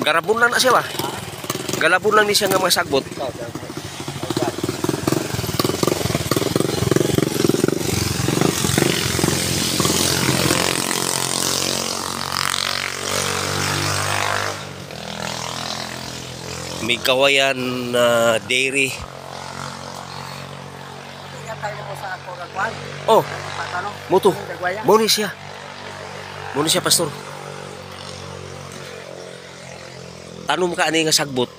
Garabon lang na siya ba? Galabon lang ni siya nga mga sagbot. May kawayan na dairy. Oh, muto. Muni siya. Muni siya, pastor. Tanom ka ani nga sagbot.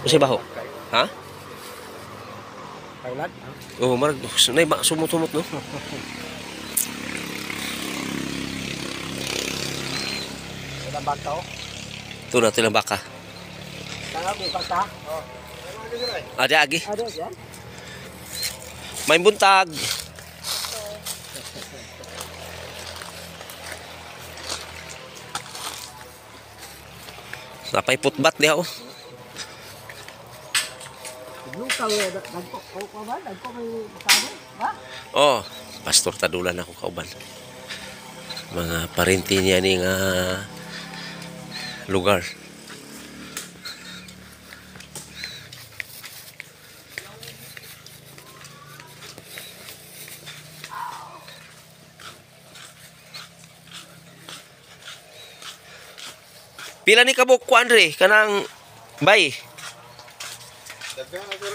Kasi baho. Ha? Kailan? Oh, marag sunay ba sumut-sumut no? Wala baka o? Ito na tilang baka. Tanga mo baka? Oh. Ada agi. Ada yan. May buntag. Napay putbat diha oh. Lukaw nagko ba? Nagko may kasama, ba? Oh, pastor tadulan ako kauban. Mga parenti niya ni nga lugar. Pila ni kabuk ko Andre kanang bay? Daghan na sir.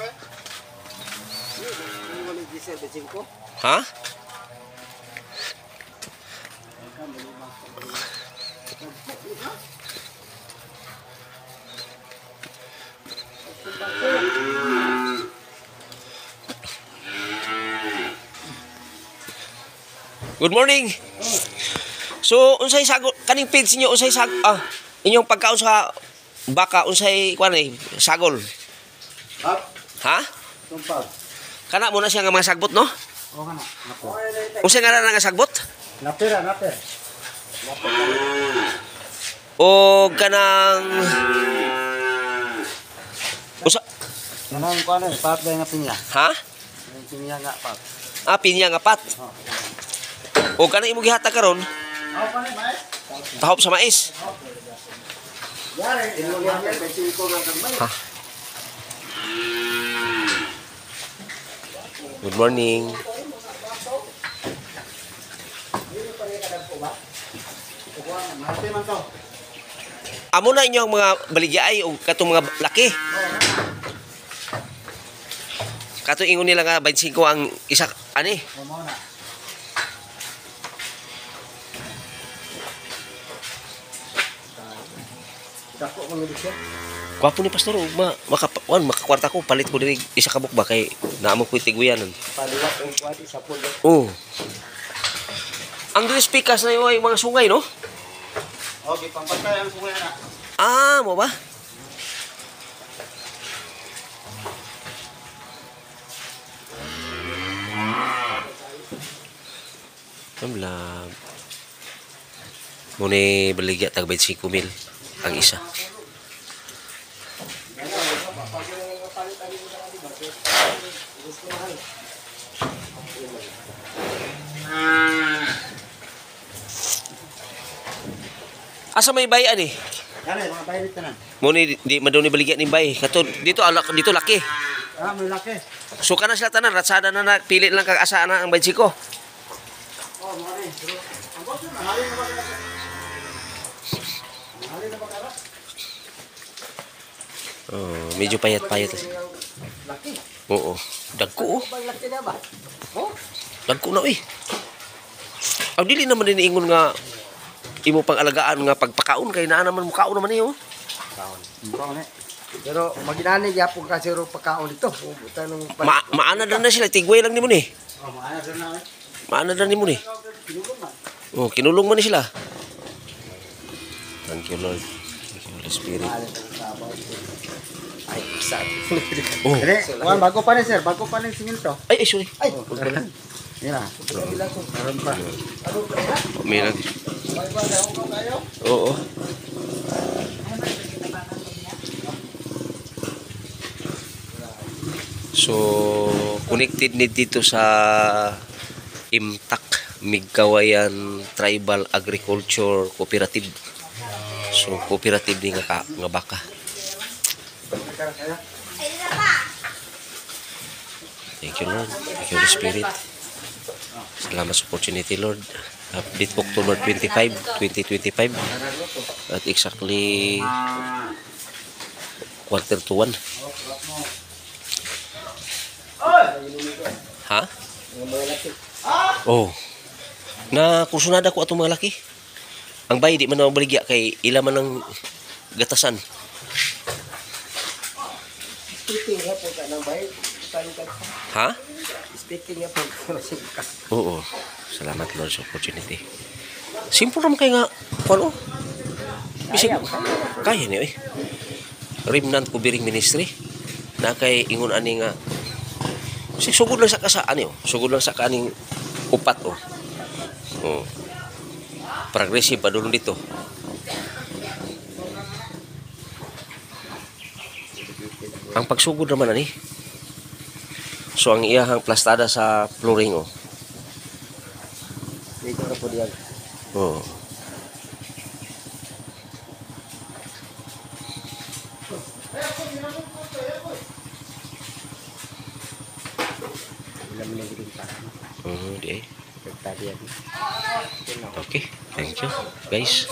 Wala diesel de 5. Ha? Good morning. So unsay sagol kaning page niyo unsay inyong pagkaon sa baka unsay kuan sagol? Ha? Tumpag. Kana mo na siya nga mga sagbot no? O kana. Nako. Unsay ngaran nga sagbot? Napira. O kanang usa Nanang kuan eh, pat nga pinya. ha? Yung pinya nga pat. Pinya nga pat. O kanang imo gihatag karon? Oh, kanay ba? Tahop sa mais. Yare, inulihan ka 25 nga kamay. Ha? Good morning. Amo na inyong mga baligyaay o katong mga laki. Kato ingon nila nga 25 ang isa ani. Dako mo ni siya. Gwapo ni pastor makakwarta ko palit ko diri isa ka bukba kay naamo ko tigwiyanon. Paliwat ang kwati sa pulo. Oh. Ang dili speakers na yung mga sungay no? Okay, pampatay ang sungay na. Mo ba? Kamlag. Muna baligya tag 25,000 ang isa. Asa may bayan eh? Kani mga bayad tanan. Muna di maduni baligya ni bay. Kato dito dito laki. May laki. So kana sila tanan ratsada na napili lang kag asa na ang 25. Oh, mari. Ang boss na halin na ba? Halin na ba kara? Oh, medyo payat-payat. Laki. Oo. Dagko oh. Ba laki na ba? Oh, Dagko na eh. Ang dili naman din ingon nga imo pang alagaan nga pagpakaon kay naa naman mukaon naman niyo. kaon eh. Pero maginani gyapon ka siro pagkaon dito. Tanong Maana na sila tigway lang nimo ni. Oh, maana din na. Maana na nimo ni. Kinulong na. Oh, kinulong man ni sila. Thank you Lord. Thank you Holy Spirit. Ay, sad. Oh. Wan bago pa ni sir, bago pa ni siminto. Ay, sorry. Ay, yan na. Meron pa. Meron. Oo. So, connected ni dito sa Imtak. Migkawayan Tribal Agriculture Cooperative. So cooperative din nga baka. Thank you, Lord. Thank you, Holy Spirit. Salamat sa opportunity, Lord. Update po October 25, 2025. At exactly quarter to 1. Ha? Oh. Na kursunada ko atong mga laki. Ang bay di man na mabaligya kay ila man ng gatasan. Speaking nga po ka ng bahay, Ha? speaking nga po ka. Oo. Salamat, Lord, sa opportunity. Simple naman kayo nga. Kung ano? Bisig, kaya niyo eh. Remnant Kubiring Ministry. Na kay ingon ani nga. Sugod lang sa kasaan niyo. Sugod lang sa kaning upat oh. Oh. Progressive pa doon dito. Ang pagsugod naman ani. So ang iyahang plastada sa flooring oh. Dito na po diyan. Oh. Wala mo na giling para. Di. Tadi yan. Okay. Thank you, guys.